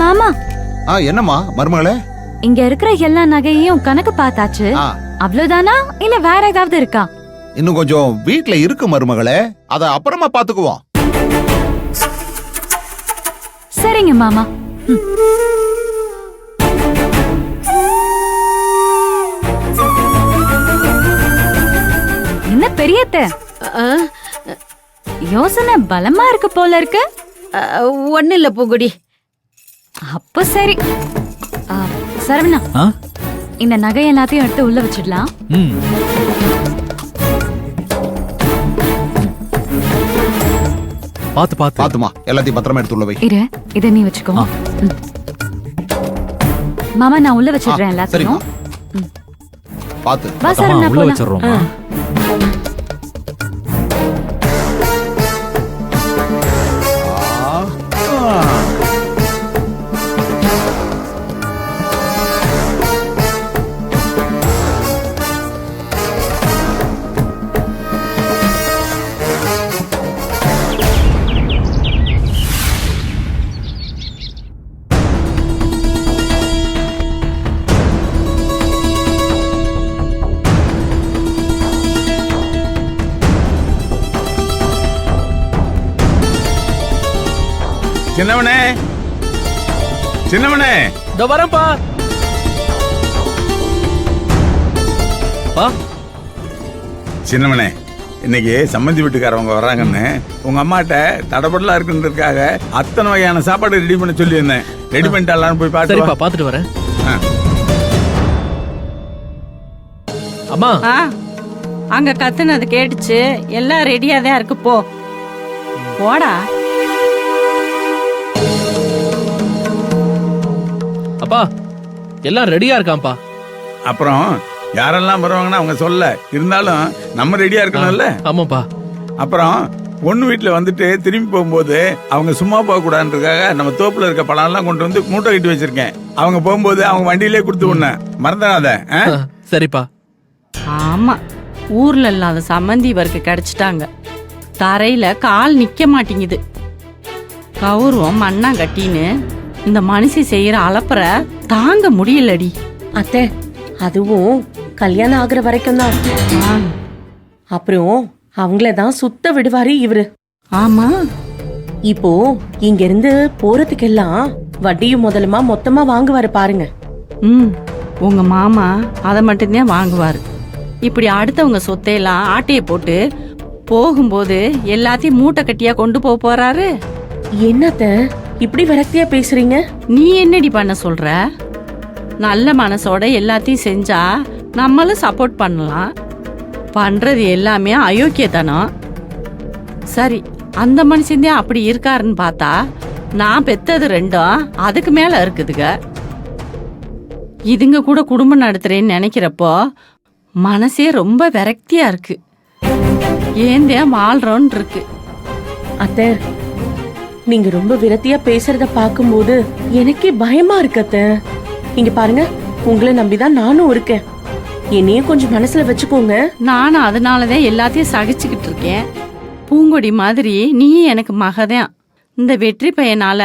மாமா என்னம்மா மருமகளே? இங்க இருக்கிற எல்லா நகையையும் கணக்கு பார்த்தாச்சு. அவ்வளவுதானா இல்ல வேற ஏதாவது இருக்கா? இன்னும் கொஞ்சம் வீட்ல இருக்கு மருமகளே, அத அப்புறமா பாத்துக்குவோம். சரிங்க மாமா. என்ன பெரியத்த யோசனை பலமா இருக்கு போல இருக்கு. ஒண்ணு இல்ல பூங்குடி. அப்ப சரி. சரவணா, இந்த நகை எல்லாத்தையும் எடுத்து உள்ள வச்சிடலாம். பாத்துமா, எல்லாத்தையும் பத்திரமா எடுத்து உள்ள வை. இரு, இத நீ வச்சுக்கோ. மாமா நான் உள்ள வச்சிடுறேன் எல்லாத்தையும். பாத்து. வா சரவணா போலாம். சின்னவனே, சின்னவனே, இதோ வரேன்ப்பா. சின்னவனே, இன்னைக்கு சம்மந்தி வீட்டுக்காரவங்க வர்றாங்கன்னு உங்க அம்மாட்ட தடபடலா இருக்குன்றதுக்காக அத்தனை வகையான சாப்பாடு ரெடி பண்ண சொல்லியிருந்தேன். ரெடி பண்ணிட்டாலான்னு போய் சரிப்பா, பாத்துட்டு வரேன். அம்மா, அங்க கத்துனது கேட்டுச்சு. எல்லாம் ரெடியா தான் இருக்கு. போடா. அப்பா எல்லாம் ரெடியா இருக்காம்பா. அப்புறம் யாரெல்லாம் வருவாங்கன்னா அவங்க சொல்ல, இருந்தாலும் நம்ம ரெடியா இருக்கணும்ல. ஆமாப்பா. அப்புறம் பொண்ணு வீட்டுல வந்துட்டு திரும்பி போகும்போது அவங்க சும்மா போக கூடாதுன்றதுக்காக நம்ம தோப்புல இருக்க பழம் எல்லாம் கொண்டு வந்து மூட்டை கட்டி வச்சிருக்கேன். அவங்க போகும்போது அவங்க வண்டியிலே கொடுத்து உடனே மறந்துடாத. சரிப்பா. ஆமா, ஊர்ல இல்லாத சம்மந்தி இவருக்கு கிடைச்சிட்டாங்க. தரையில கால் நிக்க மாட்டேங்குது. கௌரவம் மண்ணா கட்டின்னு இந்த மனுஷி செய்யற அலப்பற தாங்க முடியலடி. அத்தை, அதுவும் கல்யாணம் ஆகுற வரைக்கும் தான். அப்புறம் அவங்களதான் சுத்த விடுவாரு இவரு. ஆமா, இப்போ இங்க இருந்து போறதுக்கெல்லாம் வட்டியும் முதலுமா மொத்தமா வாங்குவாரு பாருங்க. உங்க மாமா அதை மட்டும்தான் வாங்குவாரு. இப்படி அடுத்தவங்க சொத்தையெல்லாம் ஆட்டைய போட்டு போகும்போது எல்லாத்தையும் மூட்டை கட்டியா கொண்டு போறாரு. என்னத்த இப்படி விரக்தியா பேசுறீங்க? நீ என்னடி பண்ண சொல்ற? நல்ல மனசோட எல்லாத்தையும் செஞ்சா நம்மளும் சப்போர்ட் பண்ணலாம். பண்றது எல்லாமே அயோக்கியத்தனம். சரி, அந்த மனுஷன் அப்படி இருக்காருன்னு பார்த்தா நான் பெத்தது ரெண்டும் அதுக்கு மேல இருக்குதுங்க. இதுங்க கூட குடும்பம் நடத்துறேன்னு நினைக்கிறப்போ மனசே ரொம்ப விரக்தியா இருக்கு. ஏந்தேன் வாழ்றோன்னு இருக்கு. அத்தை, நீங்க ரொம்ப விரக்தியா பேசுறத பாக்கும்போது எனக்கே பயமா இருக்கு அத்தை. இங்க பாருங்க, உங்களை நம்பிதான் நானும் இருக்கேன். என்னையும் கொஞ்சம் மனசுல வச்சுக்கோங்க. நானும் அதனாலதான் எல்லாத்தையும் சகிச்சுக்கிட்டு இருக்கேன். பூங்கொடி மாதிரி நீ எனக்கு மகதான். இந்த வெற்றி பையனால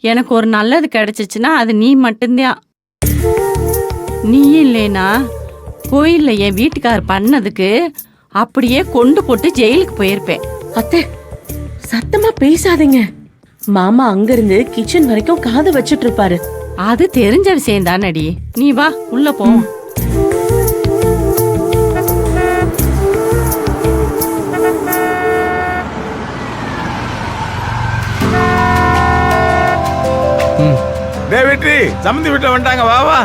எனக்கு ஒரு நல்லது கிடைச்சிச்சுன்னா அது நீ மட்டும்தான். நீ இல்லைனா கோயில்ல என் வீட்டுக்கார் பண்ணதுக்கு அப்படியே கொண்டு போட்டு ஜெயிலுக்கு போயிருப்பேன். அத்தை, சத்தமா பேசாதீங்க. மாமா அங்க இருந்து கிச்சன் வரைக்கும் காது வச்சிட்டு இருப்பாரு. அது தெரிஞ்ச விஷயம் தானடி. நீ வா, உள்ள போ. வெற்றி சம்மந்தி வீட்டுல வந்துட்டாங்க. வா வா.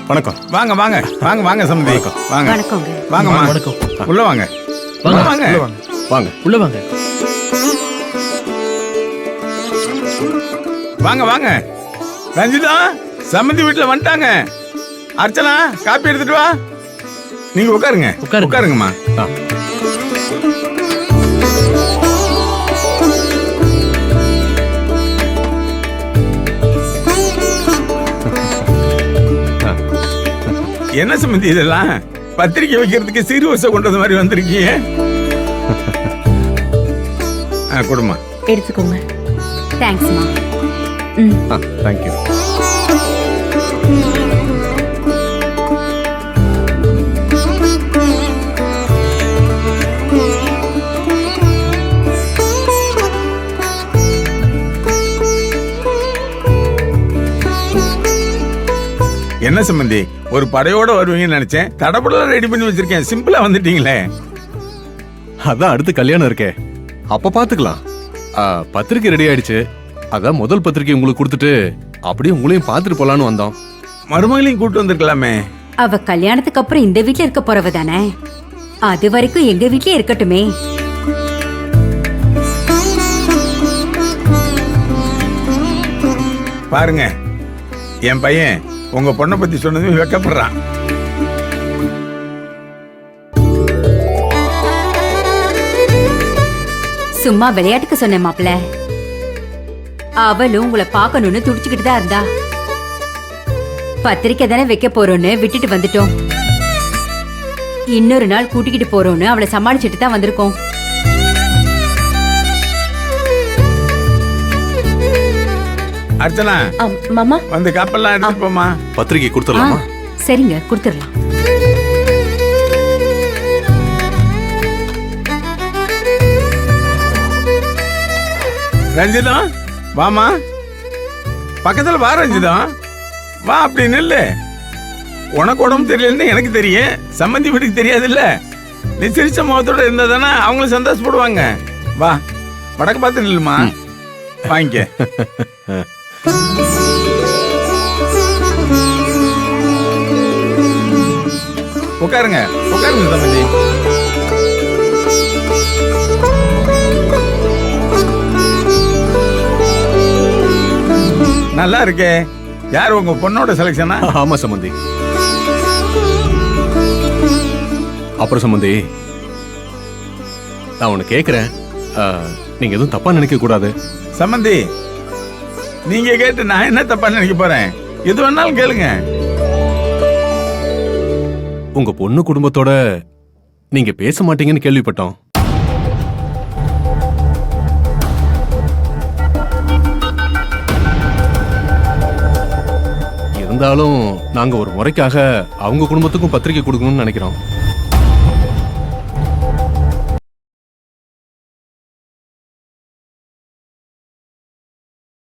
வணக்கம். வாங்க வாங்க வாங்க வாங்க சம்மந்தி. வாங்க வாங்க வணக்கம். உள்ள வாங்க. வாங்க வாங்க வாங்க உள்ள வாங்க. வாங்க வாங்க. ரஞ்சிதா சம்மந்தி வீட்டுல வந்துட்டாங்க. அர்ச்சனா காப்பி எடுத்துட்டு வா. நீங்க உட்காருங்க. உட்காருங்கம்மா. என்ன சம்பந்தி இதெல்லாம்? பத்திரிக்கை வைக்கிறதுக்கு சீர்வரிசை கொண்டு வந்த மாதிரி வந்திருக்கீங்க. கொடுமா. எடுத்துக்கோங்க. தேங்க்ஸ்மா. தேங்க்யூ. என்ன சம்பந்தி, ஒரு படையோட வருவீங்கன்னு நினைச்சேன். தடபுடலாம் ரெடி பண்ணி வச்சிருக்கேன். சிம்பிளா வந்துட்டீங்களே. அதான் அடுத்து கல்யாணம் இருக்கே, அப்ப பாத்துக்கலாம். பத்திரிக்கை ரெடி ஆயிடுச்சு. அதான் முதல் பத்திரிக்கை உங்களுக்கு கொடுத்துட்டு அப்படியே உங்களையும் பாத்துட்டு போலான்னு வந்தோம். மருமகளையும் கூட்டு வந்திருக்கலாமே. அவ கல்யாணத்துக்கு அப்புறம் இந்த வீட்ல இருக்க போறவ தானே, அது வரைக்கும் எங்க வீட்லயே இருக்கட்டுமே. பாருங்க, என் பையன் உங்க பொண்ணை பத்தி சொன்னதும் வெக்கப்படுறான். சும்மா விளையாட்டுக்கு சொன்னேன் மாப்ள. அவளும் உங்களை பார்க்கணும்னு துடிச்சுக்கிட்டு தான் இருந்தா. பத்திரிக்கை தானே வைக்க போறோம்னு விட்டுட்டு வந்துட்டோம். இன்னொரு நாள் கூட்டிக்கிட்டு போறோம்னு அவளை சமாளிச்சுட்டு தான் வந்திருக்கோம். அர்ச்சனா, மாமா வந்து கப்பல்லாம் எடுத்துட்டு போமா. பத்திரிக்கை கொடுத்துடலாமா? சரிங்க, கொடுத்துடலாம். ரஞ்சிதம் வாமா. பக்கத்துல வா ரஞ்சிதம், வா. அப்படி நில்லு. உனக்கு உடம்பு தெரியலன்னு எனக்கு தெரியும், சம்பந்தி வீட்டுக்கு தெரியாது இல்ல. நீ சிரிச்ச முகத்தோட இருந்தா தானே அவங்களும் சந்தோஷப்படுவாங்க. வா, வடக்கு பார்த்து நில்லுமா. வாங்கிக்க. உட்காருங்க, உட்காருங்க சம்பந்தி. நல்லா இருக்கே. யார் உங்க பொண்ணோட செலக்ஷனா? ஆமா சம்பந்தி. அப்புறம் சம்பந்தி, நான் ஒண்ணு கேக்குறேன். நீங்க எதுவும் தப்பா நினைக்க கூடாது. சம்பந்தி, நீங்க கேட்டு நான் என்ன தப்பா நினைக்க போறேன்? எது வேணாலும் கேளுங்க. உங்க பொண்ணு குடும்பத்தோட நீங்க பேச மாட்டீங்கன்னு கேள்விப்பட்டோம். இருந்தாலும் நாங்க ஒரு முறைக்காக அவங்க குடும்பத்துக்கும் பத்திரிக்கை கொடுக்கணும்னு நினைக்கிறோம்.